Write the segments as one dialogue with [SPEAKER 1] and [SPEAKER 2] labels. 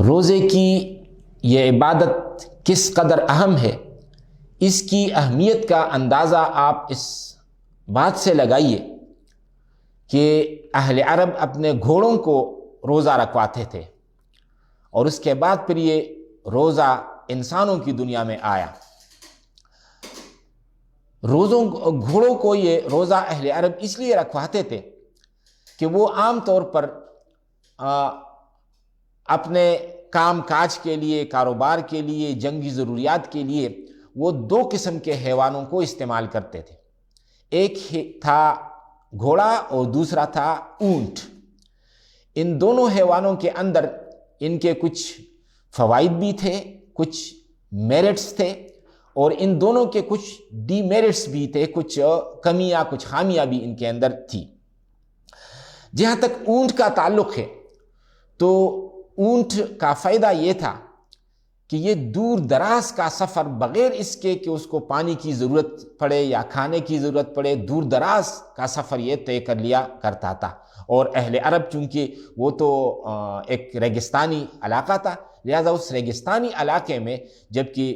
[SPEAKER 1] روزے کی یہ عبادت کس قدر اہم ہے، اس کی اہمیت کا اندازہ آپ اس بات سے لگائیے کہ اہل عرب اپنے گھوڑوں کو روزہ رکھواتے تھے، اور اس کے بعد پھر یہ روزہ انسانوں کی دنیا میں آیا۔ گھوڑوں کو یہ روزہ اہل عرب اس لیے رکھواتے تھے کہ وہ عام طور پر اپنے کام کاج کے لیے، کاروبار کے لیے، جنگی ضروریات کے لیے وہ دو قسم کے حیوانوں کو استعمال کرتے تھے۔ ایک تھا گھوڑا اور دوسرا تھا اونٹ۔ ان دونوں حیوانوں کے اندر ان کے کچھ فوائد بھی تھے، کچھ میرٹس تھے، اور ان دونوں کے کچھ ڈی میرٹس بھی تھے، کچھ کمیاں، کچھ خامیاں بھی ان کے اندر تھی۔ جہاں تک اونٹ کا تعلق ہے تو اونٹ کا فائدہ یہ تھا کہ یہ دور دراز کا سفر بغیر اس کے کہ اس کو پانی کی ضرورت پڑے یا کھانے کی ضرورت پڑے، دور دراز کا سفر یہ طے کر لیا کرتا تھا۔ اور اہل عرب چونکہ وہ تو ایک ریگستانی علاقہ تھا، لہذا اس ریگستانی علاقے میں جب کہ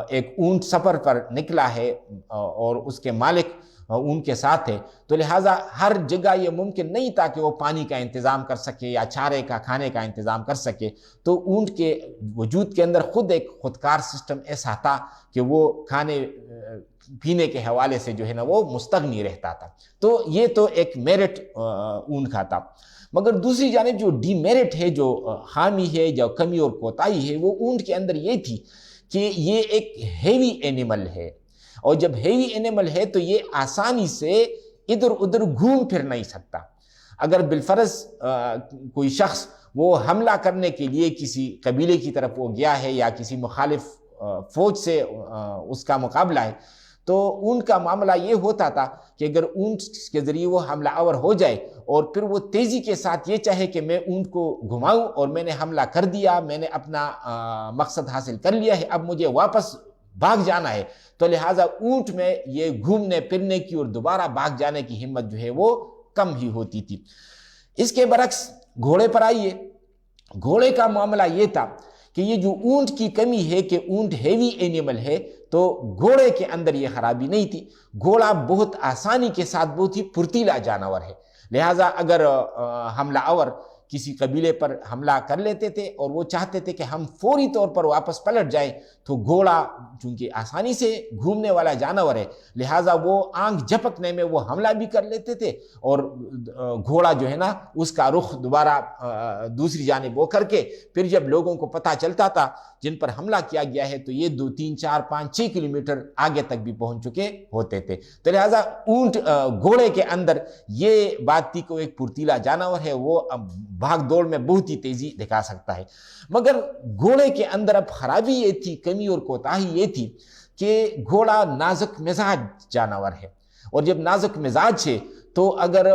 [SPEAKER 1] ایک اونٹ سفر پر نکلا ہے اور اس کے مالک ان کے ساتھ ہے، تو لہٰذا ہر جگہ یہ ممکن نہیں تھا کہ وہ پانی کا انتظام کر سکے یا چارے کا، کھانے کا انتظام کر سکے۔ تو اونٹ کے وجود کے اندر خود ایک خودکار سسٹم ایسا تھا کہ وہ کھانے پینے کے حوالے سے جو ہے نا وہ مستغنی رہتا تھا۔ تو یہ تو ایک میرٹ اونٹ کا تھا، مگر دوسری جانب جو ڈی میرٹ ہے، جو خامی ہے، جو کمی اور کوتاہی ہے، وہ اونٹ کے اندر یہ تھی کہ یہ ایک ہیوی اینیمل ہے، اور جب ہیوی اینیمل ہے تو یہ آسانی سے ادھر ادھر گھوم پھر نہیں سکتا۔ اگر بالفرض کوئی شخص وہ حملہ کرنے کے لیے کسی قبیلے کی طرف وہ گیا ہے یا کسی مخالف فوج سے اس کا مقابلہ ہے، تو اونٹ کا معاملہ یہ ہوتا تھا کہ اگر اونٹ کے ذریعے وہ حملہ آور ہو جائے اور پھر وہ تیزی کے ساتھ یہ چاہے کہ میں اونٹ کو گھماؤں اور میں نے حملہ کر دیا، میں نے اپنا مقصد حاصل کر لیا ہے، اب مجھے واپس بھاگ جانا ہے، تو لہٰذا اونٹ میں یہ گھومنے پھرنے کی اور دوبارہ بھاگ جانے کی ہمت جو ہے وہ کم ہی ہوتی تھی۔ اس کے برعکس گھوڑے پر آئیے، گھوڑے کا معاملہ یہ تھا کہ یہ جو اونٹ کی کمی ہے کہ اونٹ ہیوی اینیمل ہے، تو گھوڑے کے اندر یہ خرابی نہیں تھی۔ گھوڑا بہت آسانی کے ساتھ بہت ہی پھرتیلا جانور ہے، لہٰذا اگر حملہ آور کسی قبیلے پر حملہ کر لیتے تھے اور وہ چاہتے تھے کہ ہم فوری طور پر واپس پلٹ جائیں، تو گھوڑا چونکہ آسانی سے گھومنے والا جانور ہے، لہٰذا وہ آنکھ جھپکنے میں وہ حملہ بھی کر لیتے تھے، اور گھوڑا جو ہے نا اس کا رخ دوبارہ دوسری جانب وہ کر کے پھر جب لوگوں کو پتہ چلتا تھا جن پر حملہ کیا گیا ہے تو یہ 2، 3، 4، 5، 6 کلومیٹر آگے تک بھی پہنچ چکے ہوتے تھے۔ تو لہٰذا گھوڑے کے اندر یہ بات تھی کہ وہ ایک پھرتیلا جانور ہے، وہ بھاگ دوڑ میں بہت ہی تیزی دکھا سکتا ہے۔ مگر گھوڑے کے اندر اب خرابی یہ تھی، کمی اور کوتاہی یہ تھی کہ گھوڑا نازک مزاج جانور ہے، اور جب نازک مزاج ہے تو اگر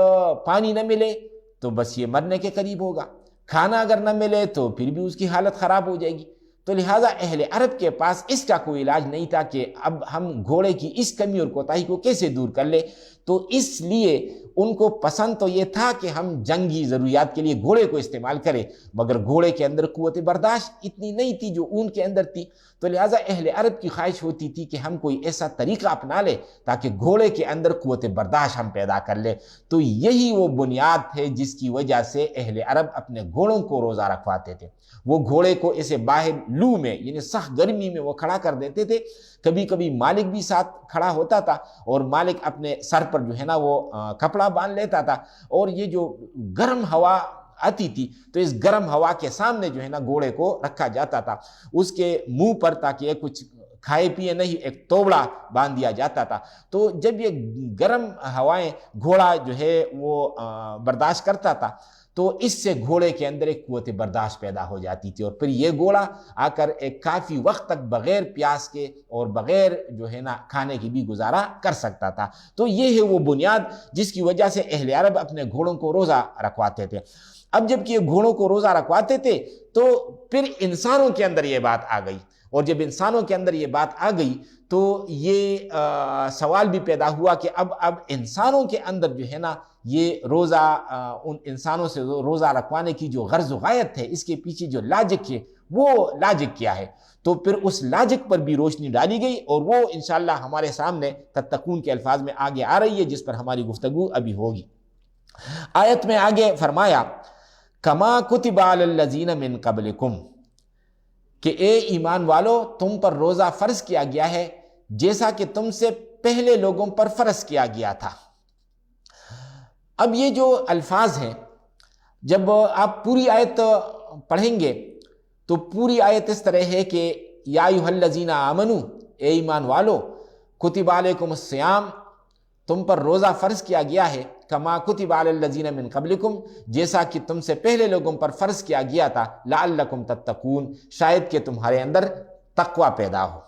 [SPEAKER 1] پانی نہ ملے تو بس یہ مرنے کے قریب ہوگا، کھانا اگر نہ ملے تو پھر بھی اس کی حالت خراب ہو جائے گی۔ تو لہٰذا اہل عرب کے پاس اس کا کوئی علاج نہیں تھا کہ اب ہم گھوڑے کی اس کمی اور کوتاہی کو کیسے دور کر لیں، تو اس لیے ان کو پسند تو یہ تھا کہ ہم جنگی ضروریات کے لیے گھوڑے کو استعمال کریں، مگر گھوڑے کے اندر قوت برداشت اتنی نہیں تھی جو اونٹ کے اندر تھی۔ تو لہٰذا اہل عرب کی خواہش ہوتی تھی کہ ہم کوئی ایسا طریقہ اپنا لیں تاکہ گھوڑے کے اندر قوت برداشت ہم پیدا کر لیں۔ تو یہی وہ بنیاد ہے جس کی وجہ سے اہل عرب اپنے گھوڑوں کو روزہ رکھواتے تھے۔ وہ گھوڑے کو اسے باہر لو میں یعنی سخت گرمی میں وہ کھڑا کر دیتے تھے، کبھی کبھی مالک بھی ساتھ کھڑا ہوتا تھا، اور مالک اپنے سر پر جو ہے نا وہ کپڑا باندھ لیتا تھا، اور یہ جو گرم ہوا آتی تھی تو اس گرم ہوا کے سامنے جو ہے نا گھوڑے کو رکھا جاتا تھا، اس کے منہ پر تاکہ یہ کچھ کھائے پیے نہیں ایک توبڑا باندھ دیا جاتا تھا۔ تو جب یہ گرم ہوائیں گھوڑا جو ہے وہ برداشت کرتا تھا تو اس سے گھوڑے کے اندر ایک قوت برداشت پیدا ہو جاتی تھی، اور پھر یہ گھوڑا آ کر ایک کافی وقت تک بغیر پیاس کے اور بغیر جو ہے نا کھانے کی بھی گزارا کر سکتا تھا۔ تو یہ ہے وہ بنیاد جس کی وجہ سے اہل عرب اپنے گھوڑوں کو روزہ رکھواتے تھے۔ اب جب کہ یہ گھوڑوں کو روزہ رکھواتے تھے تو پھر انسانوں کے اندر یہ بات آ گئی، اور جب انسانوں کے اندر یہ بات آ گئی تو یہ سوال بھی پیدا ہوا کہ اب انسانوں کے اندر جو ہے نا یہ روزہ ان انسانوں سے روزہ رکھوانے کی جو غرض و غایت ہے، اس کے پیچھے جو لاجک ہے وہ لاجک کیا ہے؟ تو پھر اس لاجک پر بھی روشنی ڈالی گئی، اور وہ انشاءاللہ ہمارے سامنے تتقون کے الفاظ میں آگے آ رہی ہے، جس پر ہماری گفتگو ابھی ہوگی۔ آیت میں آگے فرمایا کما کتب علی الذین من قبلکم، کہ اے ایمان والو تم پر روزہ فرض کیا گیا ہے جیسا کہ تم سے پہلے لوگوں پر فرض کیا گیا تھا۔ اب یہ جو الفاظ ہیں، جب آپ پوری آیت پڑھیں گے تو پوری آیت اس طرح ہے کہ یا ایھا الذین آمنو، اے ایمان والو، کتب علیکم الصیام، تم پر روزہ فرض کیا گیا ہے، کما کتب علی الذین من قبلکم، جیسا کہ تم سے پہلے لوگوں پر فرض کیا گیا تھا، لعلکم تتقون، شاید کہ تمہارے اندر تقوی پیدا ہو۔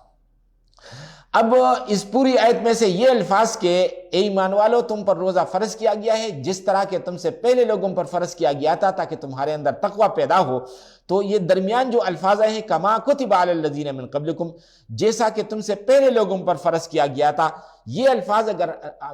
[SPEAKER 1] اب اس پوری آیت میں سے یہ الفاظ کہ اے ایمان والو تم پر روزہ فرض کیا گیا ہے جس طرح کہ تم سے پہلے لوگوں پر فرض کیا گیا تھا تاکہ تمہارے اندر تقوی پیدا ہو، تو یہ درمیان جو الفاظ ہیں کما کتب علی الذین من قبلکم، جیسا کہ تم سے پہلے لوگوں پر فرض کیا گیا تھا، یہ الفاظ اگر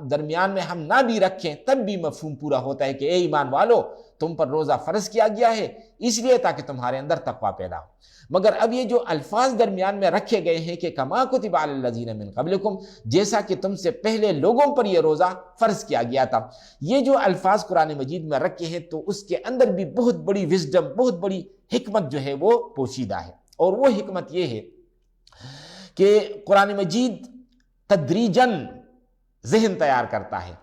[SPEAKER 1] درمیان میں ہم نہ بھی رکھیں تب بھی مفہوم پورا ہوتا ہے کہ اے ایمان والو تم پر روزہ فرض کیا گیا ہے اس لیے تاکہ تمہارے اندر تقوی پیدا ہو۔ مگر اب یہ جو الفاظ درمیان میں رکھے گئے ہیں کہ کما کتب علی الذین من قبلکم، جیسا کہ تم سے پہلے لوگوں پر یہ روزہ فرض کیا گیا تھا، یہ جو الفاظ قرآن مجید میں رکھے ہیں تو اس کے اندر بھی بہت بڑی وزڈم، بہت بڑی حکمت جو ہے وہ پوشیدہ ہے، اور وہ حکمت یہ ہے کہ قرآن مجید تدریجاً ذہن تیار کرتا ہے،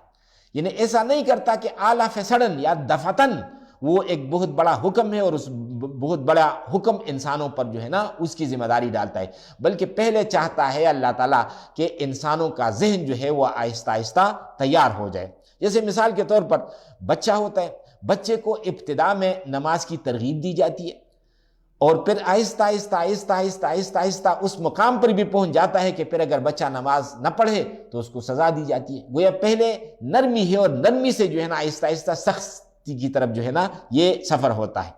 [SPEAKER 1] یعنی ایسا نہیں کرتا کہ اعلیٰ فسڑن یا دفتن وہ ایک بہت بڑا حکم ہے اور اس بہت بڑا حکم انسانوں پر جو ہے نا اس کی ذمہ داری ڈالتا ہے، بلکہ پہلے چاہتا ہے اللہ تعالیٰ کہ انسانوں کا ذہن جو ہے وہ آہستہ آہستہ تیار ہو جائے۔ جیسے مثال کے طور پر بچہ ہوتا ہے، بچے کو ابتدا میں نماز کی ترغیب دی جاتی ہے، اور پھر آہستہ آہستہ آہستہ آہستہ آہستہ آہستہ اس مقام پر بھی پہنچ جاتا ہے کہ پھر اگر بچہ نماز نہ پڑھے تو اس کو سزا دی جاتی ہے۔ گویا پہلے نرمی ہے اور نرمی سے جو ہے نا آہستہ آہستہ سختی کی طرف جو ہے نا یہ سفر ہوتا ہے۔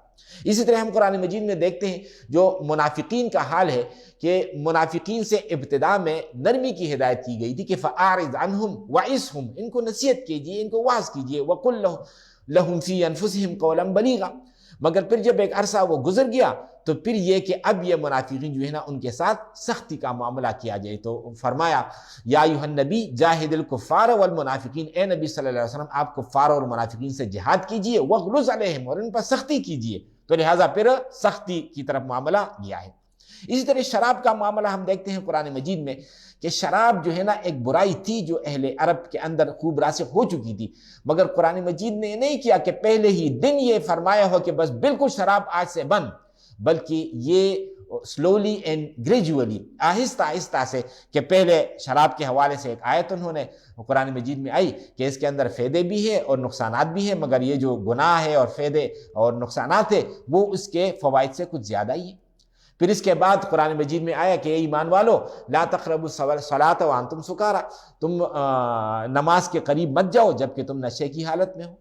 [SPEAKER 1] اسی طرح ہم قرآن مجید میں دیکھتے ہیں جو منافقین کا حال ہے کہ منافقین سے ابتدا میں نرمی کی ہدایت کی گئی تھی کہ فَأَعْرِضْ عَنْهُمْ وَعِظْهُمْ، ان کو نصیحت کیجئے، ان کو واعظ کیجئے، وَقُلْ لَهُمْ فِي أَنفُسِهِمْ قَوْلًا بَلِيغًا۔ مگر پھر جب ایک عرصہ وہ گزر گیا تو پھر یہ کہ اب یہ منافقین جو ہے نا ان کے ساتھ سختی کا معاملہ کیا جائے، تو فرمایا یا ایھا النبی جاہد الکفار والمنافقین، اے نبی صلی اللہ علیہ وسلم آپ کفار اور منافقین سے جہاد کیجئے، وغلظ علیہم، اور ان پر سختی کیجئے، تو لہٰذا پھر سختی کی طرف معاملہ گیا ہے۔ اسی طرح شراب کا معاملہ ہم دیکھتے ہیں قرآن مجید میں کہ شراب جو ہے نا ایک برائی تھی جو اہل عرب کے اندر خوب راسخ ہو چکی تھی، مگر قرآن مجید نے نہیں کیا کہ پہلے ہی دن یہ فرمایا ہو کہ بس بالکل شراب آج سے بند، بلکہ یہ سلولی اینڈ گریجولی، آہستہ آہستہ سے، کہ پہلے شراب کے حوالے سے ایک آیت انہوں نے قرآن مجید میں آئی کہ اس کے اندر فائدے بھی ہے اور نقصانات بھی ہے، مگر یہ جو گناہ ہے اور فائدے اور نقصانات ہے وہ اس کے فوائد سے کچھ زیادہ ہی ہے۔ پھر اس کے بعد قرآن مجید میں آیا کہ اے ایمان والو لا تقربوا الصلاۃ وانتم سکارى، تم نماز کے قریب مت جاؤ جبکہ تم نشے کی حالت میں ہو۔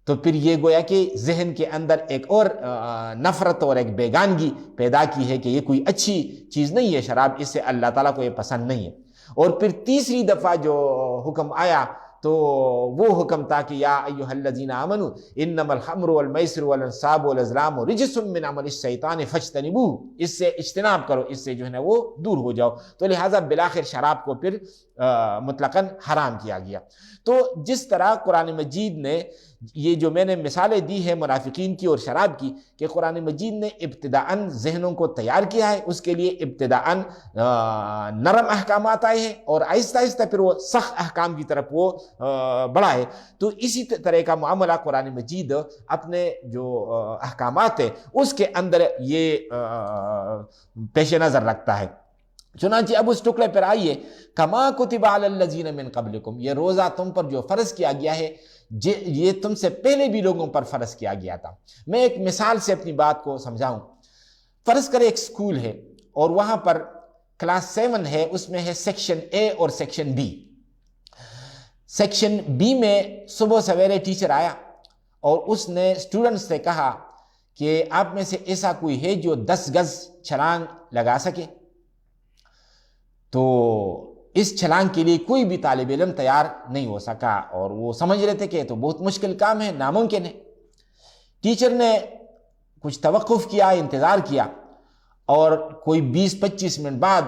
[SPEAKER 1] تو پھر یہ گویا کہ ذہن کے اندر ایک اور نفرت اور ایک بیگانگی پیدا کی ہے کہ یہ کوئی اچھی چیز نہیں ہے شراب، اس سے اللہ تعالیٰ کو یہ پسند نہیں ہے۔ اور پھر تیسری دفعہ جو حکم آیا تو وہ حکم تھا کہ یا ایھا الذین آمنوا انما الخمر والمیسر والانصاب والازلام رجس من عمل الشیطان فاجتنبوہ، اس سے اجتناب کرو، اس سے جو ہے نا وہ دور ہو جاؤ، تو لہٰذا بالآخر شراب کو پھر مطلقاً حرام کیا گیا۔ تو جس طرح قرآن مجید نے یہ جو میں نے مثالیں دی ہیں منافقین کی اور شراب کی، کہ قرآن مجید نے ابتداءً ذہنوں کو تیار کیا ہے، اس کے لیے ابتداءً نرم احکامات آئے ہیں اور آہستہ آہستہ پھر وہ سخت احکام کی طرف وہ بڑھا ہے۔ تو اسی طرح کا معاملہ قرآن مجید اپنے جو احکامات ہیں اس کے اندر یہ پیش نظر رکھتا ہے۔ چنانچہ اب اس ٹکڑے پر آئیے، کما کتب علی الذین من قبلکم، یہ روزہ تم پر جو فرض کیا گیا ہے یہ تم سے پہلے بھی لوگوں پر فرض کیا گیا تھا۔ میں ایک مثال سے اپنی بات کو سمجھاؤں۔ فرض کرے ایک سکول ہے اور وہاں پر کلاس 7 ہے، اس میں ہے سیکشن اے اور سیکشن بی۔ سیکشن بی میں صبح سویرے ٹیچر آیا اور اس نے اسٹوڈنٹس سے کہا کہ آپ میں سے ایسا کوئی ہے جو 10 گز چھلانگ لگا سکے؟ تو اس چھلانگ کے لیے کوئی بھی طالب علم تیار نہیں ہو سکا، اور وہ سمجھ رہے تھے کہ تو بہت مشکل کام ہے، ناممکن ہے۔ ٹیچر نے کچھ توقف کیا، انتظار کیا، اور کوئی 20-25 منٹ بعد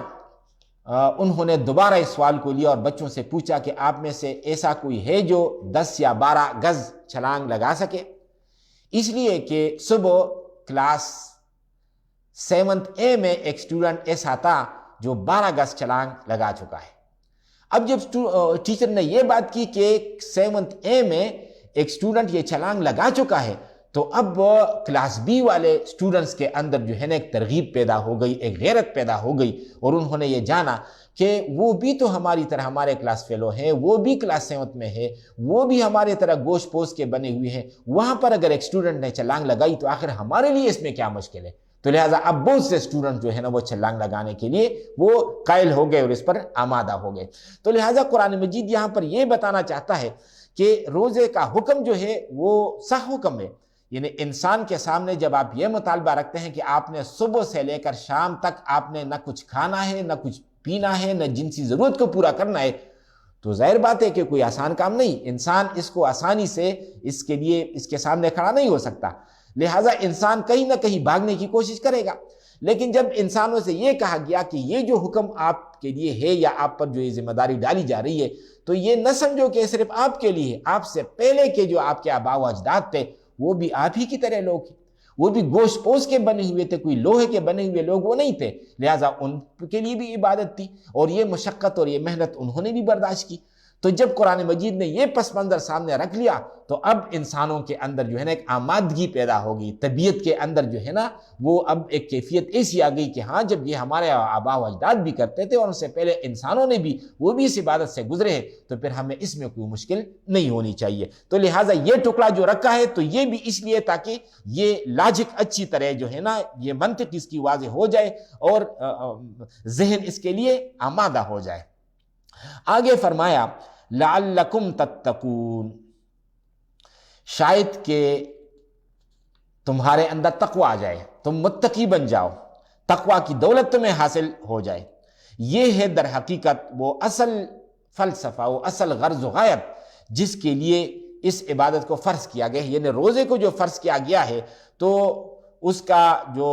[SPEAKER 1] انہوں نے دوبارہ اس سوال کو لیا اور بچوں سے پوچھا کہ آپ میں سے ایسا کوئی ہے جو 10 یا 12 گز چھلانگ لگا سکے؟ اس لیے کہ صبح کلاس 7th A میں ایک اسٹوڈنٹ ایسا تھا جو 12 گز چھلانگ لگا چکا ہے۔ اب جب ٹیچر نے یہ بات کی کہ 7th A میں ایک اسٹوڈنٹ یہ چھلانگ لگا چکا ہے، تو اب کلاس B والے اسٹوڈنٹس کے اندر جو ہے نا ایک ترغیب پیدا ہو گئی، ایک غیرت پیدا ہو گئی، اور انہوں نے یہ جانا کہ وہ بھی تو ہماری طرح ہمارے کلاس فیلو ہیں، وہ بھی کلاس 7th میں ہے، وہ بھی ہمارے طرح گوشت پوش کے بنے ہوئے ہیں، وہاں پر اگر ایک اسٹوڈنٹ نے چھلانگ لگائی تو آخر ہمارے لیے اس میں کیا مشکل ہے؟ تو لہٰذا اب بہت سے اسٹوڈنٹ جو ہے نا وہ چھلانگ لگانے کے لیے وہ قائل ہو گئے اور اس پر آمادہ ہو گئے۔ تو لہٰذا قرآن مجید یہاں پر یہ بتانا چاہتا ہے کہ روزے کا حکم جو ہے وہ صح حکم ہے، یعنی انسان کے سامنے جب آپ یہ مطالبہ رکھتے ہیں کہ آپ نے صبح سے لے کر شام تک آپ نے نہ کچھ کھانا ہے، نہ کچھ پینا ہے، نہ جنسی ضرورت کو پورا کرنا ہے، تو ظاہر بات ہے کہ کوئی آسان کام نہیں، انسان اس کو آسانی سے اس کے لیے اس کے سامنے کھڑا نہیں ہو سکتا، لہٰذا انسان کہیں نہ کہیں بھاگنے کی کوشش کرے گا۔ لیکن جب انسانوں سے یہ کہا گیا کہ یہ جو حکم آپ کے لیے ہے یا آپ پر جو یہ ذمہ داری ڈالی جا رہی ہے، تو یہ نہ سمجھو کہ صرف آپ کے لیے، آپ سے پہلے کے جو آپ کے آباء و اجداد تھے وہ بھی آپ ہی کی طرح لوگ ہیں، وہ بھی گوشت پوش کے بنے ہوئے تھے، کوئی لوہے کے بنے ہوئے لوگ وہ نہیں تھے، لہٰذا ان کے لیے بھی عبادت تھی، اور یہ مشقت اور یہ محنت انہوں نے بھی برداشت کی۔ تو جب قرآن مجید نے یہ پس منظر سامنے رکھ لیا تو اب انسانوں کے اندر جو ہے نا ایک آمادگی پیدا ہوگی، طبیعت کے اندر جو ہے نا وہ اب ایک کیفیت ایسی آ گئی کہ ہاں جب یہ ہمارے آباء و اجداد بھی کرتے تھے اور ان سے پہلے انسانوں نے بھی وہ بھی اس عبادت سے گزرے ہیں، تو پھر ہمیں اس میں کوئی مشکل نہیں ہونی چاہیے۔ تو لہٰذا یہ ٹکڑا جو رکھا ہے تو یہ بھی اس لیے تاکہ یہ لاجک اچھی طرح جو ہے نا یہ منطق اس کی واضح ہو جائے اور ذہن اس کے لیے آمادہ ہو جائے۔ آگے فرمایا لعلکم تتقون، شاید کہ تمہارے اندر تقوی آ جائے، تم متقی بن جاؤ، تقوی کی دولت تمہیں حاصل ہو جائے۔ یہ ہے در حقیقت وہ اصل فلسفہ، وہ اصل غرض و غایت جس کے لیے اس عبادت کو فرض کیا گیا ہے، یعنی روزے کو جو فرض کیا گیا ہے تو اس کا جو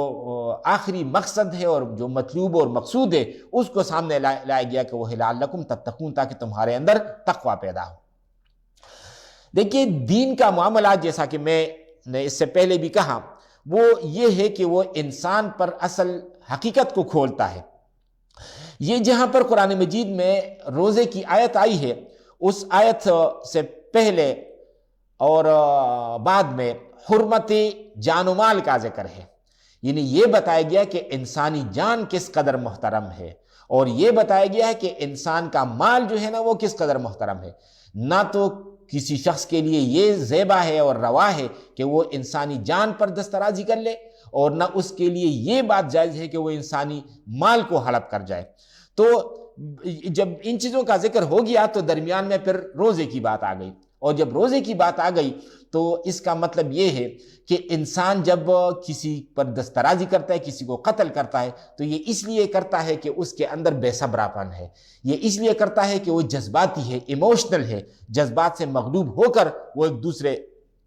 [SPEAKER 1] آخری مقصد ہے اور جو مطلوب اور مقصود ہے اس کو سامنے لایا گیا کہ وہ لعلکم تتقون، تاکہ تمہارے اندر تقوی پیدا ہو۔ دیکھیے دین کا معاملہ جیسا کہ میں نے اس سے پہلے بھی کہا وہ یہ ہے کہ وہ انسان پر اصل حقیقت کو کھولتا ہے۔ یہ جہاں پر قرآن مجید میں روزے کی آیت آئی ہے اس آیت سے پہلے اور بعد میں حرمت جان و مال کا ذکر ہے، یعنی یہ بتایا گیا کہ انسانی جان کس قدر محترم ہے، اور یہ بتایا گیا ہے کہ انسان کا مال جو ہے نا وہ کس قدر محترم ہے۔ نہ تو کسی شخص کے لیے یہ زیبا ہے اور روا ہے کہ وہ انسانی جان پر دسترازی کر لے، اور نہ اس کے لیے یہ بات جائز ہے کہ وہ انسانی مال کو ہڑپ کر جائے۔ تو جب ان چیزوں کا ذکر ہو گیا تو درمیان میں پھر روزے کی بات آ گئی، اور جب روزے کی بات آ گئی تو اس کا مطلب یہ ہے کہ انسان جب کسی پر دسترازی کرتا ہے، کسی کو قتل کرتا ہے، تو یہ اس لیے کرتا ہے کہ اس کے اندر بے صبراپن ہے، یہ اس لیے کرتا ہے کہ وہ جذباتی ہے، ایموشنل ہے، جذبات سے مغلوب ہو کر وہ ایک دوسرے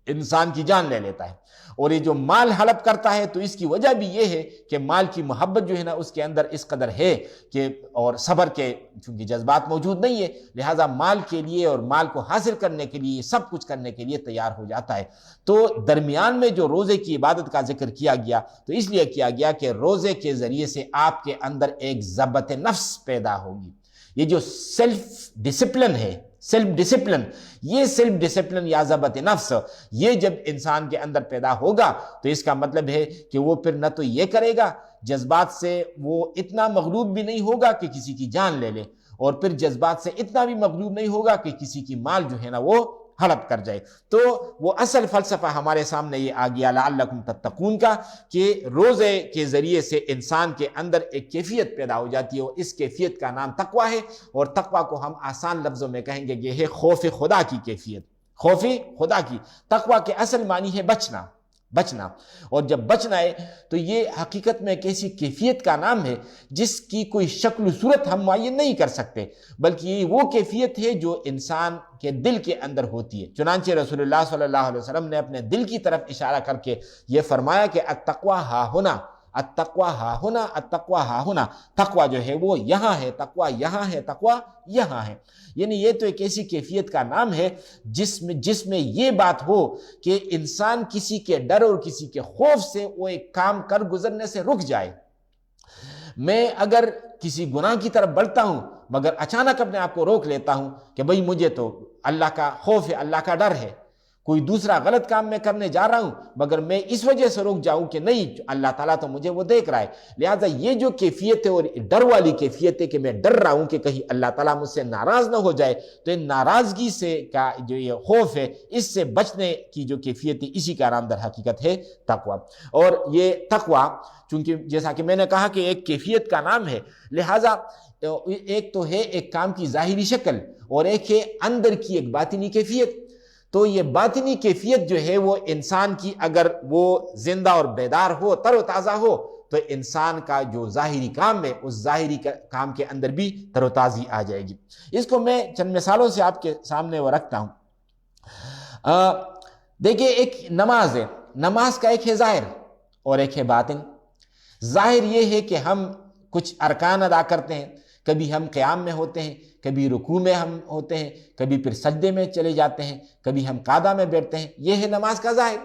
[SPEAKER 1] انسان کی جان لے لیتا ہے۔ اور یہ جو مال ہڑپ کرتا ہے تو اس کی وجہ بھی یہ ہے کہ مال کی محبت جو ہے نا اس کے اندر اس قدر ہے کہ، اور صبر کے چونکہ جذبات موجود نہیں ہے، لہٰذا مال کے لیے اور مال کو حاصل کرنے کے لیے سب کچھ کرنے کے لیے تیار ہو جاتا ہے۔ تو درمیان میں جو روزے کی عبادت کا ذکر کیا گیا تو اس لیے کیا گیا کہ روزے کے ذریعے سے آپ کے اندر ایک ضبط نفس پیدا ہوگی۔ یہ جو سیلف ڈسپلن ہے، سیلف ڈسپلن یا ضبط نفس، یہ جب انسان کے اندر پیدا ہوگا تو اس کا مطلب ہے کہ وہ پھر نہ تو یہ کرے گا، جذبات سے وہ اتنا مغلوب بھی نہیں ہوگا کہ کسی کی جان لے لے، اور پھر جذبات سے اتنا بھی مغلوب نہیں ہوگا کہ کسی کی مال جو ہے نا وہ ہڑپ کر جائے۔ تو وہ اصل فلسفہ ہمارے سامنے یہ آ گیا لعلکم تتقون کا، کہ روزے کے ذریعے سے انسان کے اندر ایک کیفیت پیدا ہو جاتی ہے، اور اس کیفیت کا نام تقوی ہے، اور تقوی کو ہم آسان لفظوں میں کہیں گے یہ ہے خوف خدا کی کیفیت، خوف خدا کی۔ تقوی کے اصل معنی ہے بچنا، بچنا۔ اور جب بچنا ہے تو یہ حقیقت میں ایک ایسی کیفیت کا نام ہے جس کی کوئی شکل و صورت ہم معین نہیں کر سکتے، بلکہ یہ وہ کیفیت ہے جو انسان کے دل کے اندر ہوتی ہے۔ چنانچہ رسول اللہ صلی اللہ علیہ وسلم نے اپنے دل کی طرف اشارہ کر کے یہ فرمایا کہ التقویٰ ہا ہنا، التقویٰ ہا ہنا، التقویٰ ہا ہنا، تقویٰ جو ہے وہ یہاں ہے، تقویٰ یہاں ہے، تقویٰ یہاں ہے۔ یعنی یہ تو ایک ایسی کیفیت کا نام ہے جس میں یہ بات ہو کہ انسان کسی کے ڈر اور کسی کے خوف سے وہ ایک کام کر گزرنے سے رک جائے۔ میں اگر کسی گناہ کی طرف بڑھتا ہوں مگر اچانک اپنے آپ کو روک لیتا ہوں کہ بھئی مجھے تو اللہ کا خوف ہے، اللہ کا ڈر ہے، کوئی دوسرا غلط کام میں کرنے جا رہا ہوں مگر میں اس وجہ سے رک جاؤں کہ نہیں، اللہ تعالیٰ تو مجھے وہ دیکھ رہا ہے۔ لہٰذا یہ جو کیفیت ہے اور ڈر والی کیفیت ہے کہ میں ڈر رہا ہوں کہ کہیں اللہ تعالیٰ مجھ سے ناراض نہ ہو جائے، تو ان ناراضگی سے کا جو یہ خوف ہے، اس سے بچنے کی جو کیفیت ہے، اسی کا نام در حقیقت ہے تقویٰ۔ اور یہ تقویٰ چونکہ جیسا کہ میں نے کہا کہ ایک کیفیت کا نام ہے، لہٰذا ایک تو ہے ایک کام کی ظاہری شکل اور ایک ہے اندر کی ایک باطنی کیفیت۔ تو یہ باطنی کیفیت جو ہے وہ انسان کی اگر وہ زندہ اور بیدار ہو، تر و تازہ ہو، تو انسان کا جو ظاہری کام ہے اس ظاہری کام کے اندر بھی تر و تازی آ جائے گی۔ اس کو میں چند مثالوں سے آپ کے سامنے وہ رکھتا ہوں۔ دیکھیں، ایک نماز ہے، نماز کا ایک ہے ظاہر اور ایک ہے باطن۔ ظاہر یہ ہے کہ ہم کچھ ارکان ادا کرتے ہیں، کبھی ہم قیام میں ہوتے ہیں، کبھی رکوع میں ہم ہوتے ہیں، کبھی پھر سجدے میں چلے جاتے ہیں، کبھی ہم قعدہ میں بیٹھتے ہیں، یہ ہے نماز کا ظاہر۔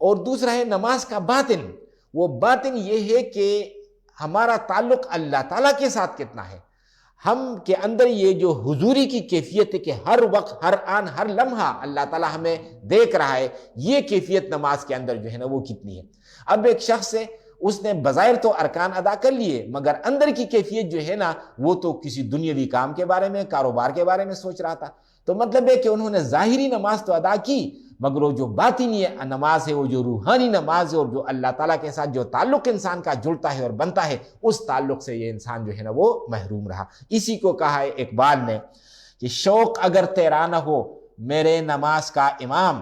[SPEAKER 1] اور دوسرا ہے نماز کا باطن۔ وہ باطن یہ ہے کہ ہمارا تعلق اللہ تعالیٰ کے ساتھ کتنا ہے، ہم کے اندر یہ جو حضوری کی کیفیت ہے کہ ہر وقت، ہر آن، ہر لمحہ اللہ تعالیٰ ہمیں دیکھ رہا ہے، یہ کیفیت نماز کے اندر جو ہے نا وہ کتنی ہے۔ اب ایک شخص ہے، اس نے بظاہر تو ارکان ادا کر لیے مگر اندر کی کیفیت جو ہے نا وہ تو کسی دنیاوی کام کے بارے میں، کاروبار کے بارے میں سوچ رہا تھا۔ تو مطلب ہے کہ انہوں نے ظاہری نماز تو ادا کی مگر وہ جو باطنی نماز ہے، وہ جو روحانی نماز ہے اور جو اللہ تعالیٰ کے ساتھ جو تعلق انسان کا جڑتا ہے اور بنتا ہے، اس تعلق سے یہ انسان جو ہے نا وہ محروم رہا۔ اسی کو کہا ہے اقبال نے کہ شوق اگر تیرا نہ ہو میرے نماز کا امام،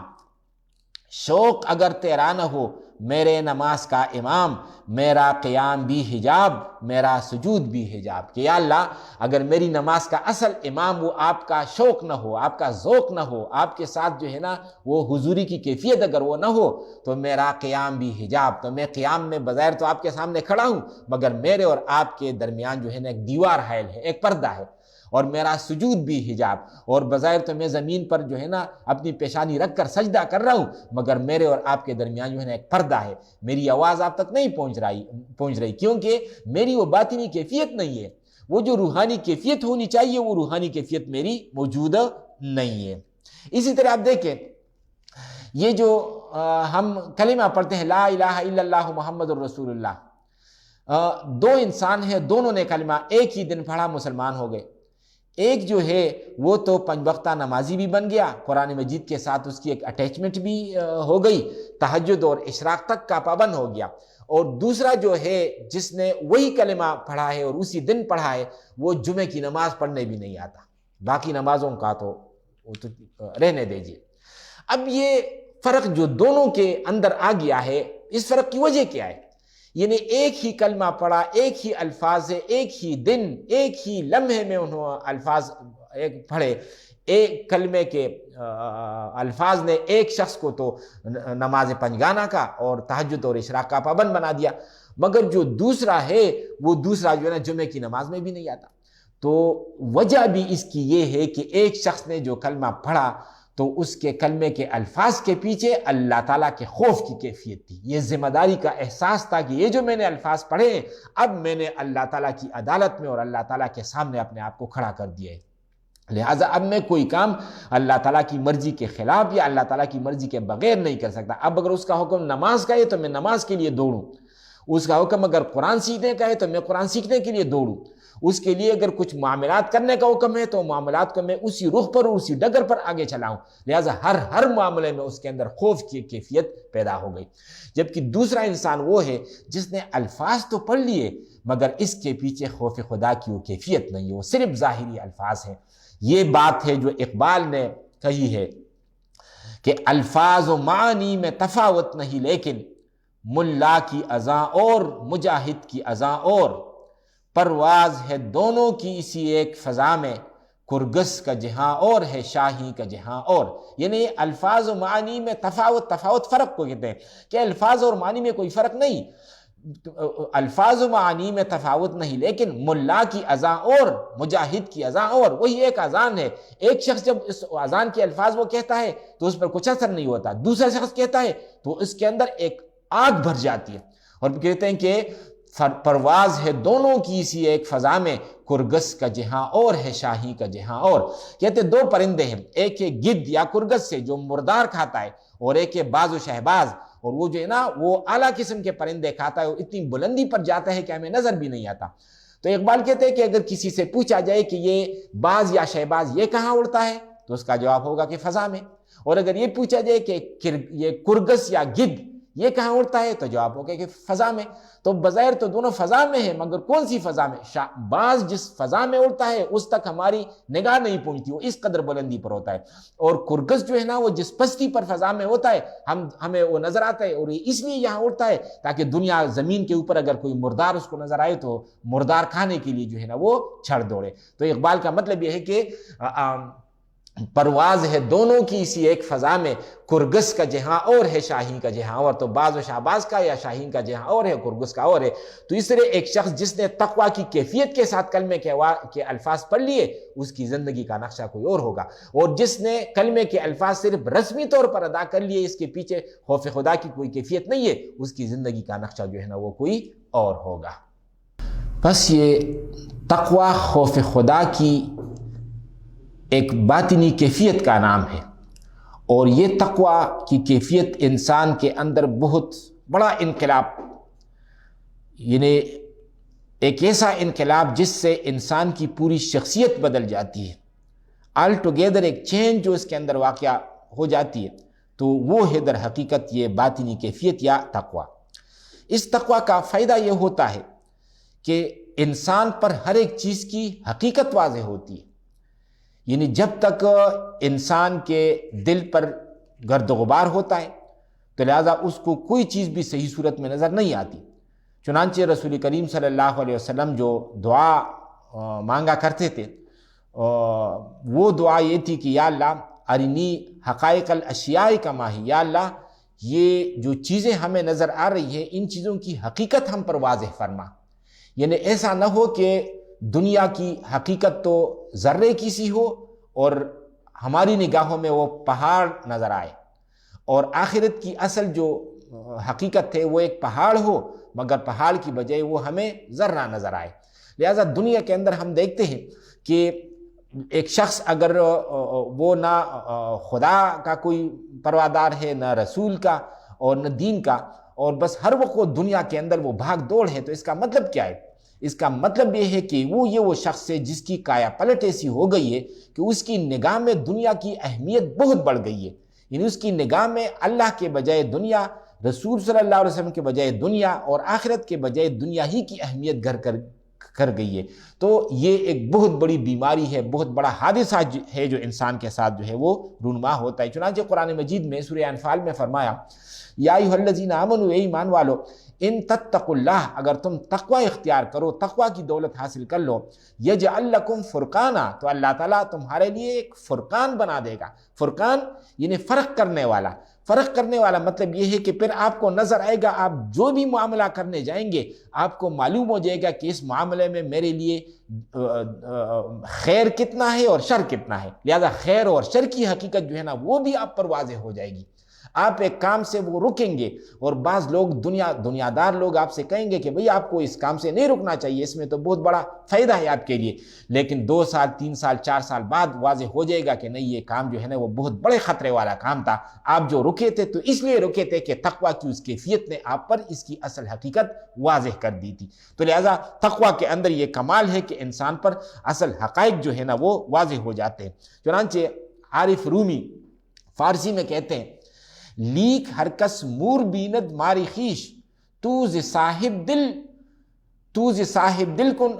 [SPEAKER 1] شوق اگر تیرا نہ ہو میرے نماز کا امام، میرا قیام بھی حجاب، میرا سجود بھی حجاب۔ کہ یا اللہ اگر میری نماز کا اصل امام وہ آپ کا شوق نہ ہو، آپ کا ذوق نہ ہو، آپ کے ساتھ جو ہے نا وہ حضوری کی کیفیت اگر وہ نہ ہو، تو میرا قیام بھی حجاب، تو میں قیام میں بظاہر تو آپ کے سامنے کھڑا ہوں مگر میرے اور آپ کے درمیان جو ہے نا ایک دیوار حائل ہے، ایک پردہ ہے، اور میرا سجود بھی حجاب، اور بظاہر تو میں زمین پر جو ہے نا اپنی پیشانی رکھ کر سجدہ کر رہا ہوں مگر میرے اور آپ کے درمیان جو ہے نا ایک پردہ ہے، میری آواز آپ تک نہیں پہنچ رہی کیونکہ میری وہ باطنی کیفیت نہیں ہے، وہ جو روحانی کیفیت ہونی چاہیے وہ روحانی کیفیت میری موجود نہیں ہے۔ اسی طرح آپ دیکھیں یہ جو ہم کلمہ پڑھتے ہیں لا الہ الا اللہ محمد الرسول اللہ، دو انسان ہیں، دونوں نے کلمہ ایک ہی دن پڑھا، مسلمان ہو گئے۔ ایک جو ہے وہ تو پنج وقتہ نمازی بھی بن گیا، قرآن مجید کے ساتھ اس کی ایک اٹیچمنٹ بھی ہو گئی، تہجد اور اشراق تک کا پابند ہو گیا، اور دوسرا جو ہے جس نے وہی کلمہ پڑھا ہے اور اسی دن پڑھا ہے وہ جمعہ کی نماز پڑھنے بھی نہیں آتا، باقی نمازوں کا تو رہنے دیجیے۔ اب یہ فرق جو دونوں کے اندر آ گیا ہے، اس فرق کی وجہ کیا ہے؟ یعنی ایک ہی کلمہ پڑھا، ایک ہی الفاظ ہے، ایک ہی دن، ایک ہی لمحے میں انہوں الفاظ ایک پڑھے، ایک کلمے کے الفاظ نے ایک شخص کو تو نماز پنجگانہ کا اور تہجد اور اشراق کا پابند بنا دیا، مگر جو دوسرا ہے وہ دوسرا جو ہے نا جمعے کی نماز میں بھی نہیں آتا۔ تو وجہ بھی اس کی یہ ہے کہ ایک شخص نے جو کلمہ پڑھا تو اس کے کلمے کے الفاظ کے پیچھے اللہ تعالیٰ کے خوف کی کیفیت تھی، یہ ذمہ داری کا احساس تھا کہ یہ جو میں نے الفاظ پڑھے ہیں اب میں نے اللہ تعالیٰ کی عدالت میں اور اللہ تعالیٰ کے سامنے اپنے آپ کو کھڑا کر دیا ہے، لہٰذا اب میں کوئی کام اللہ تعالیٰ کی مرضی کے خلاف یا اللہ تعالیٰ کی مرضی کے بغیر نہیں کر سکتا۔ اب اگر اس کا حکم نماز کا ہے تو میں نماز کے لیے دوڑوں، اس کا حکم اگر قرآن سیکھنے کا ہے تو میں قرآن سیکھنے کے لیے دوڑوں، اس کے لیے اگر کچھ معاملات کرنے کا حکم ہے تو معاملات کو میں اسی رخ پر اور اسی ڈگر پر آگے چلاؤں، لہٰذا ہر معاملے میں اس کے اندر خوف کی کیفیت پیدا ہو گئی۔ جبکہ دوسرا انسان وہ ہے جس نے الفاظ تو پڑھ لیے مگر اس کے پیچھے خوف خدا کی وہ کیفیت نہیں ہے، وہ صرف ظاہری الفاظ ہیں۔ یہ بات ہے جو اقبال نے کہی ہے کہ الفاظ و معنی میں تفاوت نہیں، لیکن ملا کی اذاں اور مجاہد کی اذاں اور، پرواز ہے دونوں کی اسی ایک فضا میں، کرگس کا جہاں اور ہے شاہی کا جہاں اور۔ یعنی الفاظ و معنی میں تفاوت فرق کو کہتے ہیں کہ الفاظ اور معنی میں کوئی فرق نہیں، الفاظ و معنی میں تفاوت نہیں، لیکن ملا کی اذاں اور مجاہد کی اذاں اور، وہی ایک اذان ہے۔ ایک شخص جب اس اذان کے الفاظ وہ کہتا ہے تو اس پر کچھ اثر نہیں ہوتا، دوسرا شخص کہتا ہے تو اس کے اندر ایک آگ بھر جاتی ہے، اور کہتے ہیں کہ پرواز ہے دونوں کی اسی ایک فضا میں، کرگس کا جہاں اور ہے شاہی کا جہاں اور۔ کہتے دو پرندے ہیں، ایک ہے گدھ یا کرگس سے جو مردار کھاتا ہے، اور ایک ہے باز و شہباز، اور وہ جو ہے نا وہ اعلیٰ قسم کے پرندے کھاتا ہے، وہ اتنی بلندی پر جاتا ہے کہ ہمیں نظر بھی نہیں آتا۔ تو اقبال کہتے ہیں کہ اگر کسی سے پوچھا جائے کہ یہ باز یا شہباز یہ کہاں اڑتا ہے تو اس کا جواب ہوگا کہ فضا میں، اور اگر یہ پوچھا جائے کہ یہ کرگس یا گدھ یہ کہاں اڑتا ہے تو جواب ہوگا کہ فضا میں۔ تو بظاہر تو دونوں فضا میں ہیں، مگر کون سی فضا میں؟ باز جس فضا میں اڑتا ہے اس تک ہماری نگاہ نہیں پہنچتی، وہ اس قدر بلندی پر ہوتا ہے، اور کرگس جو ہے نا وہ جس پستی پر فضا میں ہوتا ہے ہمیں وہ نظر آتا ہے، اور یہ اس لیے یہاں اڑتا ہے تاکہ دنیا زمین کے اوپر اگر کوئی مردار اس کو نظر آئے تو مردار کھانے کے لیے جو ہے نا وہ چھڑ دوڑے۔ تو اقبال کا مطلب یہ ہے کہ پرواز ہے دونوں کی اسی ایک فضا میں، کرگس کا جہاں اور ہے شاہین کا جہاں اور۔ تو باز و شہباز کا یا شاہین کا جہاں اور ہے، کرگس کا اور ہے۔ تو اس طرح ایک شخص جس نے تقویٰ کی کیفیت کے ساتھ کلمے کے الفاظ پڑھ لیے، اس کی زندگی کا نقشہ کوئی اور ہوگا، اور جس نے کلمے کے الفاظ صرف رسمی طور پر ادا کر لیے، اس کے پیچھے خوف خدا کی کوئی کیفیت نہیں ہے، اس کی زندگی کا نقشہ جو ہے نا وہ کوئی اور ہوگا۔ بس یہ تقویٰ خوف خدا کی ایک باطنی کیفیت کا نام ہے، اور یہ تقویٰ کی کیفیت انسان کے اندر بہت بڑا انقلاب، یعنی ایک ایسا انقلاب جس سے انسان کی پوری شخصیت بدل جاتی ہے، آل ٹوگیدر ایک چینج جو اس کے اندر واقع ہو جاتی ہے، تو وہ ہے در حقیقت یہ باطنی کیفیت یا تقویٰ۔ اس تقویٰ کا فائدہ یہ ہوتا ہے کہ انسان پر ہر ایک چیز کی حقیقت واضح ہوتی ہے، یعنی جب تک انسان کے دل پر گرد و غبار ہوتا ہے تو لہٰذا اس کو کوئی چیز بھی صحیح صورت میں نظر نہیں آتی۔ چنانچہ رسول کریم صلی اللہ علیہ وسلم جو دعا مانگا کرتے تھے، وہ دعا یہ تھی کہ یا اللہ ارنی حقائق الاشیاء کما ہی، یا اللہ یہ جو چیزیں ہمیں نظر آ رہی ہیں ان چیزوں کی حقیقت ہم پر واضح فرما، یعنی ایسا نہ ہو کہ دنیا کی حقیقت تو ذرے کی سی ہو اور ہماری نگاہوں میں وہ پہاڑ نظر آئے، اور آخرت کی اصل جو حقیقت ہے وہ ایک پہاڑ ہو مگر پہاڑ کی بجائے وہ ہمیں ذرہ نظر آئے۔ لہٰذا دنیا کے اندر ہم دیکھتے ہیں کہ ایک شخص اگر وہ نہ خدا کا کوئی پروادار ہے، نہ رسول کا اور نہ دین کا، اور بس ہر وقت وہ دنیا کے اندر وہ بھاگ دوڑ ہے، تو اس کا مطلب کیا ہے؟ اس کا مطلب یہ ہے کہ وہ شخص ہے جس کی کایا پلٹ ایسی ہو گئی ہے کہ اس کی نگاہ میں دنیا کی اہمیت بہت بڑھ گئی ہے، یعنی اس کی نگاہ میں اللہ کے بجائے دنیا، رسول صلی اللہ علیہ وسلم کے بجائے دنیا، اور آخرت کے بجائے دنیا ہی کی اہمیت گھر کر گئی ہے۔ تو یہ ایک بہت بڑی بیماری ہے، بہت بڑا حادثہ ہے جو انسان کے ساتھ جو ہے وہ رونما ہوتا ہے۔ چنانچہ قرآن مجید میں سورہ انفال میں فرمایا یا ایھا الذین آمنوا، اے ایمان والو، ان تتقوا اللہ، اگر تم تقوی اختیار کرو، تقوی کی دولت حاصل کر لو، یجعل لکم فرقانا، تو اللہ تعالیٰ تمہارے لیے ایک فرقان بنا دے گا۔ فرقان یعنی فرق کرنے والا۔ فرق کرنے والا مطلب یہ ہے کہ پھر آپ کو نظر آئے گا، آپ جو بھی معاملہ کرنے جائیں گے آپ کو معلوم ہو جائے گا کہ اس معاملے میں میرے لیے خیر کتنا ہے اور شر کتنا ہے، لہذا خیر اور شر کی حقیقت جو ہے نا وہ بھی آپ پر واضح ہو جائے گی۔ آپ ایک کام سے وہ رکیں گے، اور بعض لوگ دنیا دار لوگ آپ سے کہیں گے کہ بھئی آپ کو اس کام سے نہیں رکنا چاہیے، اس میں تو بہت بڑا فائدہ ہے آپ کے لیے، لیکن 2 سال 3 سال 4 سال بعد واضح ہو جائے گا کہ نہیں یہ کام جو ہے نا وہ بہت بڑے خطرے والا کام تھا، آپ جو رکے تھے تو اس لیے رکے تھے کہ تقویٰ کی اس کیفیت نے آپ پر اس کی اصل حقیقت واضح کر دی تھی۔ تو لہٰذا تقویٰ کے اندر یہ کمال ہے کہ انسان پر اصل حقائق جو ہے نا وہ واضح ہو جاتے ہیں۔ چنانچہ عارف رومی فارسی میں کہتے ہیں لیک ہر کس مور بیند ماری خیش، تو ز صاحب دل کن،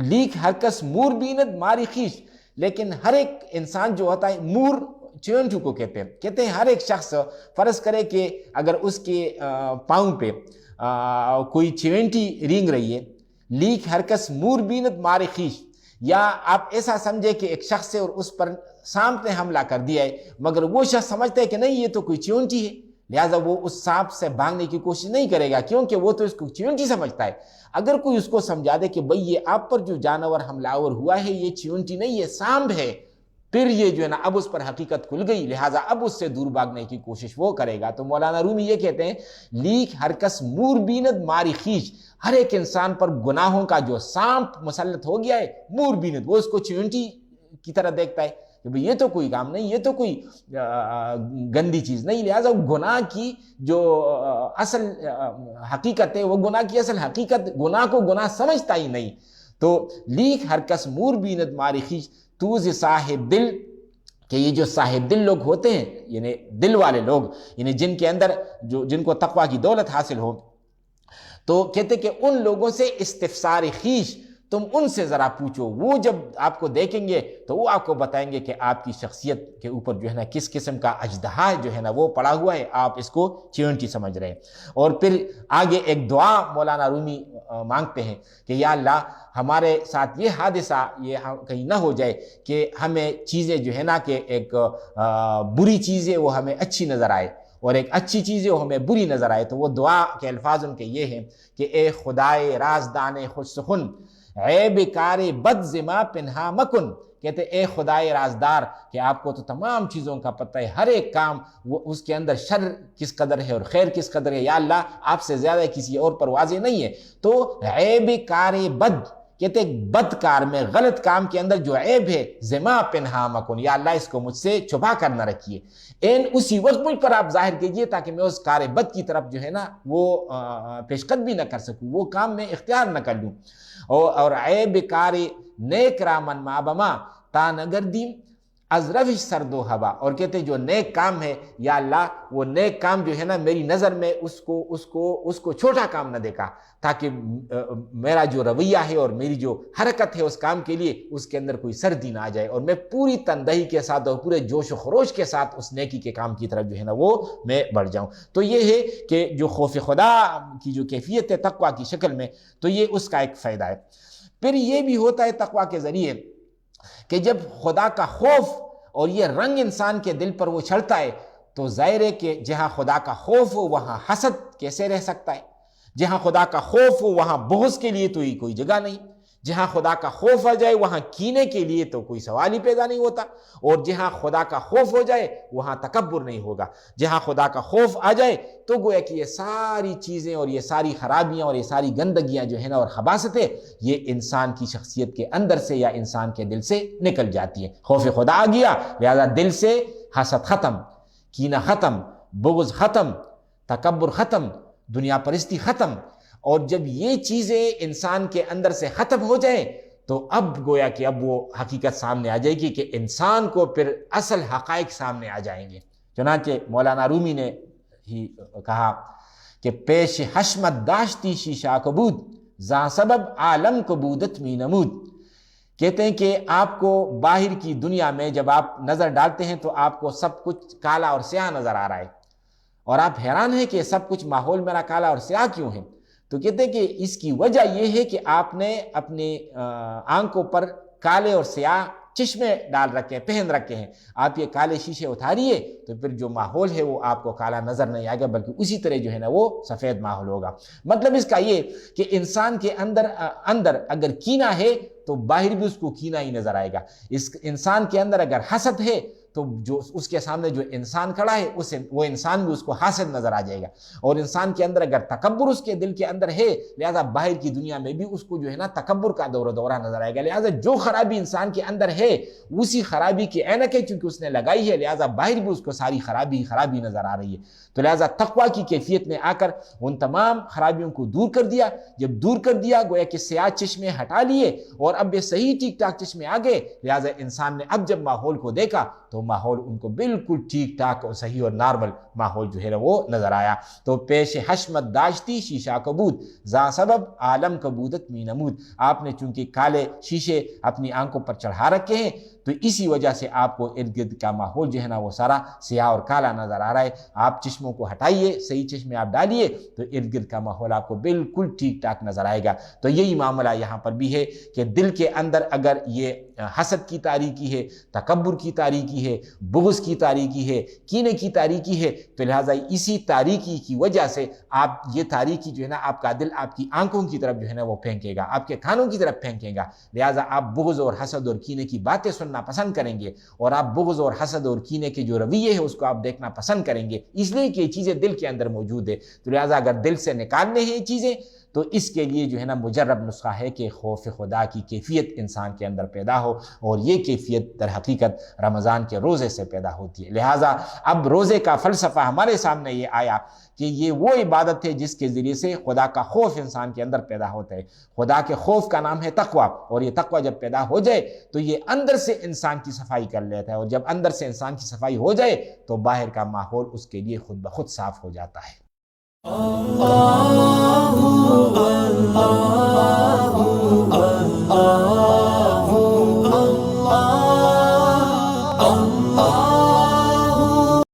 [SPEAKER 1] لیک ہر کس مور بیند ماری خیش، لیکن ہر ایک انسان جو ہوتا ہے، مور چیونٹو کو کہتے ہیں. کہتے ہیں ہر ایک شخص فرض کرے کہ اگر اس کے پاؤں پہ کوئی چیونٹی رینگ رہی ہے، لیک ہرکس مور بینت مار خیش، یا آپ ایسا سمجھے کہ ایک شخص ہے اور اس پر سانپ نے حملہ کر دیا ہے، مگر وہ شخص سمجھتا ہے کہ نہیں یہ تو کوئی چیونٹی ہے، لہٰذا وہ اس سانپ سے بھاگنے کی کوشش نہیں کرے گا کیونکہ وہ تو اس کو چیونٹی سمجھتا ہے. اگر کوئی اس کو سمجھا دے کہ بھئی یہ آپ پر جو جانور حملہ آور ہوا ہے یہ چیونٹی نہیں یہ سانپ ہے، پھر یہ جو ہے نا اب اس پر حقیقت کھل گئی، لہٰذا اب اس سے دور بھاگنے کی کوشش وہ کرے گا. تو مولانا رومی یہ کہتے ہیں لیک ہر کس مور بیند ماری خیش، ہر ایک انسان پر گناہوں کا جو سانپ مسلط ہو گیا ہے، مور بیند، وہ اس کو چیونٹی کی طرح دیکھتا ہے کہ بھئی یہ تو کوئی کام نہیں، یہ تو کوئی گندی چیز نہیں، لہٰذا گناہ کی جو اصل حقیقت ہے، وہ گناہ کی اصل حقیقت گناہ کو گناہ سمجھتا ہی نہیں. تو لیک ہر کس مور بیند ماری خیش توز صاحب دل، کہ یہ جو صاحب دل لوگ ہوتے ہیں یعنی دل والے لوگ، یعنی جن کے اندر جن کو تقویٰ کی دولت حاصل ہو، تو کہتے کہ ان لوگوں سے استفسار خیش، تم ان سے ذرا پوچھو، وہ جب آپ کو دیکھیں گے تو وہ آپ کو بتائیں گے کہ آپ کی شخصیت کے اوپر جو ہے نا کس قسم کا اژدہا جو ہے نا وہ پڑا ہوا ہے، آپ اس کو چیونٹی سمجھ رہے ہیں. اور پھر آگے ایک دعا مولانا رومی مانگتے ہیں کہ یا اللہ ہمارے ساتھ یہ حادثہ یہ کہیں نہ ہو جائے کہ ہمیں چیزیں جو ہے نا کہ ایک بری چیزیں وہ ہمیں اچھی نظر آئے اور ایک اچھی چیزیں وہ ہمیں بری نظر آئے. تو وہ دعا کے الفاظ ان کے یہ ہیں کہ اے خدائے رازدان خوش سخن، عیب کار بد زما پنہا مکن، کہتے اے خدائے رازدار کہ آپ کو تو تمام چیزوں کا پتہ ہے، ہر ایک کام وہ اس کے اندر شر کس قدر ہے اور خیر کس قدر ہے، یا اللہ آپ سے زیادہ کسی اور پر واضح نہیں ہے. تو عیب کار بد، کہتے بد کار میں غلط کام کے اندر جو عیب ہے، زما پنہا مکن، یا اللہ اس کو مجھ سے چھپا کر نہ رکھیے، اسی وقت مجھ پر آپ ظاہر کیجئے تاکہ میں اس کار بد کی طرف جو ہے نا وہ پیش قدمی نہ کر سکوں، وہ کام میں اختیار نہ کر لوں. اور عیب کار نیک رامن ما بما تا نگردیم از روش سرد و ہوا، اور کہتے جو نیک کام ہے یا اللہ وہ نیک کام جو ہے نا میری نظر میں اس کو چھوٹا کام نہ دیکھا، تاکہ میرا جو رویہ ہے اور میری جو حرکت ہے اس کام کے لیے اس کے اندر کوئی سردی نہ آ جائے اور میں پوری تندہی کے ساتھ اور پورے جوش و خروش کے ساتھ اس نیکی کے کام کی طرف جو ہے نا وہ میں بڑھ جاؤں. تو یہ ہے کہ جو خوف خدا کی جو کیفیت ہے تقویٰ کی شکل میں، تو یہ اس کا ایک فائدہ ہے. پھر یہ بھی ہوتا ہے تقویٰ کے ذریعے کہ جب خدا کا خوف اور یہ رنگ انسان کے دل پر وہ چڑھتا ہے تو ظاہر ہے کہ جہاں خدا کا خوف ہو وہاں حسد کیسے رہ سکتا ہے، جہاں خدا کا خوف ہو وہاں بغض کے لیے تو ہی کوئی جگہ نہیں، جہاں خدا کا خوف آ جائے وہاں کینے کے لیے تو کوئی سوال ہی پیدا نہیں ہوتا، اور جہاں خدا کا خوف ہو جائے وہاں تکبر نہیں ہوگا. جہاں خدا کا خوف آ جائے تو گویا کہ یہ ساری چیزیں اور یہ ساری خرابیاں اور یہ ساری گندگیاں جو ہے نا اور خباثتیں یہ انسان کی شخصیت کے اندر سے یا انسان کے دل سے نکل جاتی ہیں. خوف خدا آ گیا لہذا دل سے حسد ختم، کینہ ختم، بغض ختم، تکبر ختم، دنیا پرستی ختم. اور جب یہ چیزیں انسان کے اندر سے ختم ہو جائیں تو اب گویا کہ اب وہ حقیقت سامنے آ جائے گی کہ انسان کو پھر اصل حقائق سامنے آ جائیں گے. چنانچہ مولانا رومی نے ہی کہا کہ پیش حشمت داشتی شیشہ کبود زاں سبب عالم کبودت می نمود، کہتے ہیں کہ آپ کو باہر کی دنیا میں جب آپ نظر ڈالتے ہیں تو آپ کو سب کچھ کالا اور سیاہ نظر آ رہا ہے اور آپ حیران ہیں کہ سب کچھ ماحول میرا کالا اور سیاہ کیوں ہے. تو کہتے ہیں کہ اس کی وجہ یہ ہے کہ آپ نے اپنی آنکھوں پر کالے اور سیاہ چشمے ڈال رکھے ہیں، پہن رکھے ہیں. آپ یہ کالے شیشے اتاریے تو پھر جو ماحول ہے وہ آپ کو کالا نظر نہیں آئے گا بلکہ اسی طرح جو ہے نا وہ سفید ماحول ہوگا. مطلب اس کا یہ کہ انسان کے اندر اگر کینہ ہے تو باہر بھی اس کو کینہ ہی نظر آئے گا. اس انسان کے اندر اگر حسد ہے تو جو اس کے سامنے جو انسان کھڑا ہے وہ انسان بھی اس کو حاسد نظر آ جائے گا. اور انسان کے اندر اگر تکبر اس کے دل کے اندر ہے لہذا باہر کی دنیا میں بھی اس کو جو ہے نا تکبر کا دورہ نظر آئے گا. لہذا جو خرابی انسان کے اندر ہے اسی خرابی کی عینک ہے چونکہ اس نے لگائی ہے، لہذا باہر بھی اس کو ساری خرابی نظر آ رہی ہے. تو لہذا تقویٰ کی کیفیت نے آ کر ان تمام خرابیوں کو دور کر دیا. جب دور کر دیا گویا کہ سیاہ چشمے ہٹا لیے اور اب یہ صحیح ٹھیک ٹھاک چشمے آ گئے، لہذا انسان نے اب جب ماحول کو دیکھا تو ماحول ان کو بالکل ٹھیک ٹھاک اور صحیح اور نارمل ماحول جو ہے وہ نظر آیا. تو پیش حشمت داشتی شیشہ کبود زاں سبب عالم کبودت می نمود، آپ نے چونکہ کالے شیشے اپنی آنکھوں پر چڑھا رکھے ہیں تو اسی وجہ سے آپ کو ارد گرد کا ماحول جو ہے نا وہ سارا سیاہ اور کالا نظر آ رہا ہے۔ آپ چشموں کو ہٹائیے، صحیح چشمے آپ ڈالیے تو ارد گرد کا ماحول آپ کو بالکل ٹھیک ٹھاک نظر آئے گا۔ تو یہی معاملہ یہاں پر بھی ہے کہ دل کے اندر اگر یہ حسد کی تاریکی ہے، تکبر کی تاریکی ہے، بغض کی تاریکی ہے، کینے کی تاریکی ہے، تو لہٰذا اسی تاریکی کی وجہ سے آپ یہ تاریکی جو ہے نا آپ کا دل آپ کی آنکھوں کی طرف جو ہے نا وہ پھینکے گا، آپ کے کانوں کی طرف پھینکے گا، لہٰذا آپ بغض اور حسد اور کینے کی باتیں سننا پسند کریں گے، اور آپ بغض اور حسد اور کینے کے جو رویے ہیں اس کو آپ دیکھنا پسند کریں گے، اس لیے کہ یہ چیزیں دل کے اندر موجود ہے۔ تو لہٰذا اگر دل سے نکالنے ہیں یہ چیزیں تو اس کے لیے جو ہے نا مجرب نسخہ ہے کہ خوف خدا کی کیفیت انسان کے اندر پیدا ہو، اور یہ کیفیت در حقیقت رمضان کے روزے سے پیدا ہوتی ہے۔ لہٰذا اب روزے کا فلسفہ ہمارے سامنے یہ آیا کہ یہ وہ عبادت ہے جس کے ذریعے سے خدا کا خوف انسان کے اندر پیدا ہوتا ہے۔ خدا کے خوف کا نام ہے تقویٰ، اور یہ تقویٰ جب پیدا ہو جائے تو یہ اندر سے انسان کی صفائی کر لیتا ہے، اور جب اندر سے انسان کی صفائی ہو جائے تو باہر کا ماحول اس کے لیے خود بخود صاف ہو جاتا ہے۔
[SPEAKER 2] اللہ اللہ اللہ